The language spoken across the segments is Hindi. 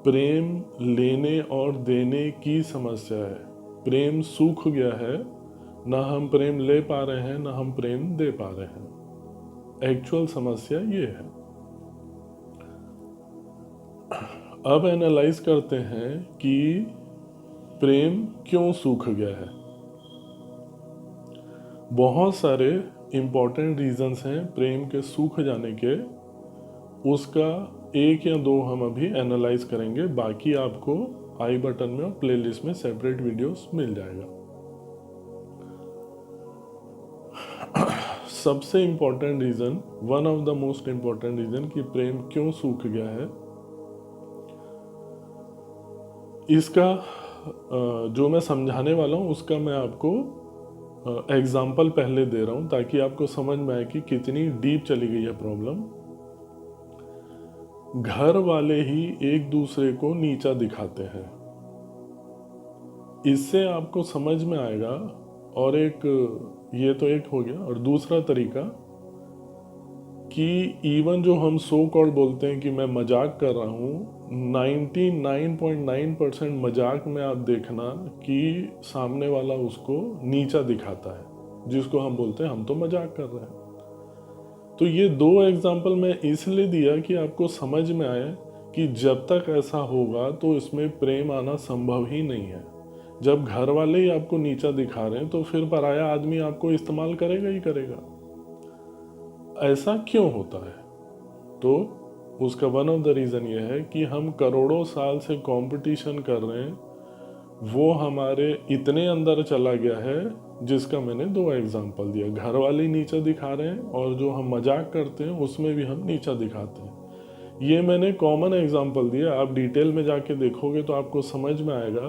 प्रेम लेने और देने की समस्या है। प्रेम सूख गया है, ना हम प्रेम ले पा रहे हैं ना हम प्रेम दे पा रहे हैं। एक्चुअल समस्या ये है। अब एनालाइज करते हैं कि प्रेम क्यों सूख गया है। बहुत सारे इम्पोर्टेंट रीजंस हैं प्रेम के सूख जाने के। उसका एक या दो हम अभी एनालाइज करेंगे, बाकी आपको आई बटन में और प्लेलिस्ट में सेपरेट वीडियोस मिल जाएगा। सबसे important reason, one of the most important reason कि प्रेम क्यों सूख गया है, इसका जो मैं समझाने वाला हूँ उसका मैं आपको एग्जाम्पल पहले दे रहा हूँ ताकि आपको समझ में आए कि कितनी डीप चली गई है प्रॉब्लम। घर वाले ही एक दूसरे को नीचा दिखाते हैं, इससे आपको समझ में आएगा। और एक ये तो एक हो गया, और दूसरा तरीका कि इवन जो हम सो कॉल्ड बोलते हैं कि मैं मजाक कर रहा हूँ, 99.9% मजाक में आप देखना कि सामने वाला उसको नीचा दिखाता है, जिसको हम बोलते हैं हम तो मजाक कर रहे हैं। तो ये दो एग्जाम्पल मैं इसलिए दिया कि आपको समझ में आए कि जब तक ऐसा होगा तो इसमें प्रेम आना संभव ही नहीं है। जब घर वाले ही आपको नीचा दिखा रहे हैं तो फिर पराया आदमी आपको इस्तेमाल करेगा ही करेगा। ऐसा क्यों होता है? तो उसका वन ऑफ द रीज़न ये है कि हम करोड़ों साल से कंपटीशन कर रहे हैं, वो हमारे इतने अंदर चला गया है, जिसका मैंने दो एग्जांपल दिया। घर वाले नीचा दिखा रहे हैं और जो हम मजाक करते हैं उसमें भी हम नीचा दिखाते हैं। ये मैंने कॉमन एग्जांपल दिया, आप डिटेल में जाके देखोगे तो आपको समझ में आएगा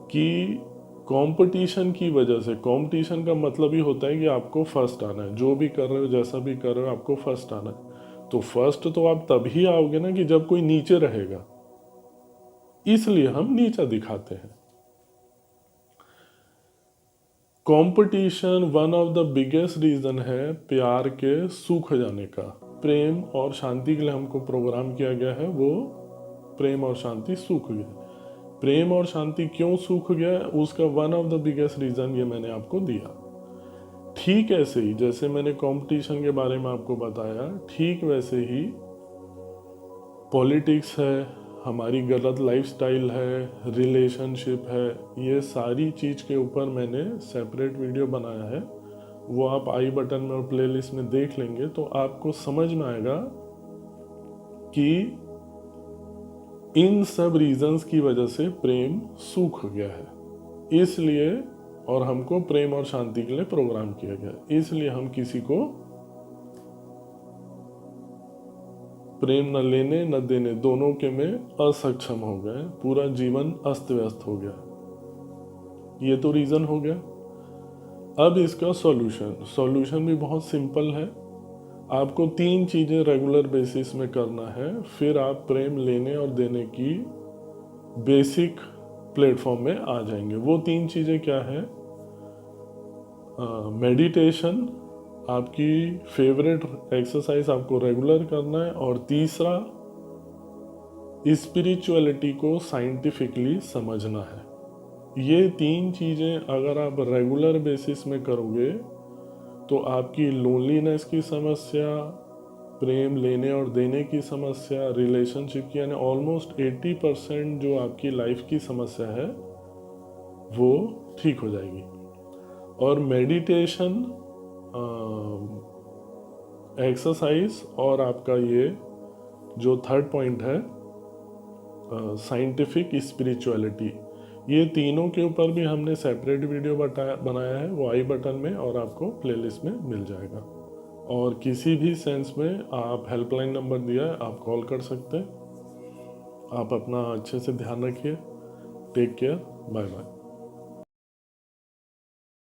कि कंपटीशन की वजह से, कंपटीशन का मतलब ही होता है कि आपको फर्स्ट आना है, जो भी कर रहे हो जैसा भी कर रहे हो आपको फर्स्ट आना है। तो फर्स्ट तो आप तभी आओगे ना कि जब कोई नीचे रहेगा, इसलिए हम नीचा दिखाते हैं। Competition one of the biggest reason है प्यार के सूख जाने का। प्रेम और शांति के लिए हमको प्रोग्राम किया गया है, वो प्रेम और शांति सूख गया। प्रेम और शांति क्यों सूख गया, उसका one of the biggest reason ये मैंने आपको दिया। ठीक ऐसे ही जैसे मैंने कंपटीशन के बारे में आपको बताया, ठीक वैसे ही पॉलिटिक्स है, हमारी गलत लाइफस्टाइल है, रिलेशनशिप है, ये सारी चीज़ के ऊपर मैंने सेपरेट वीडियो बनाया है। वो आप आई बटन में और प्लेलिस्ट में देख लेंगे तो आपको समझ में आएगा कि इन सब रीजंस की वजह से प्रेम सूख गया है। इसलिए, और हमको प्रेम और शांति के लिए प्रोग्राम किया गया, इसलिए हम किसी को प्रेम न लेने न देने दोनों के में असक्षम हो गए, पूरा जीवन अस्त व्यस्त हो गया। ये तो रीजन हो गया। अब इसका सॉल्यूशन भी बहुत सिंपल है। आपको तीन चीजें रेगुलर बेसिस में करना है, फिर आप प्रेम लेने और देने की बेसिक प्लेटफॉर्म में आ जाएंगे। वो तीन चीजें क्या है? मेडिटेशन, आपकी फेवरेट एक्सरसाइज आपको रेगुलर करना है, और तीसरा स्पिरिचुअलिटी को साइंटिफिकली समझना है। ये तीन चीज़ें अगर आप रेगुलर बेसिस में करोगे तो आपकी लोनलीनेस की समस्या, प्रेम लेने और देने की समस्या, रिलेशनशिप की, यानी ऑलमोस्ट 80% जो आपकी लाइफ की समस्या है वो ठीक हो जाएगी। और मेडिटेशन, एक्सरसाइज और आपका ये जो थर्ड पॉइंट है साइंटिफिक स्पिरिचुअलिटी, ये तीनों के ऊपर भी हमने सेपरेट वीडियो बनाया है, वो आई बटन में और आपको प्लेलिस्ट में मिल जाएगा। और किसी भी सेंस में आप हेल्पलाइन नंबर दिया है, आप कॉल कर सकते हैं। आप अपना अच्छे से ध्यान रखिए। Take care, bye bye.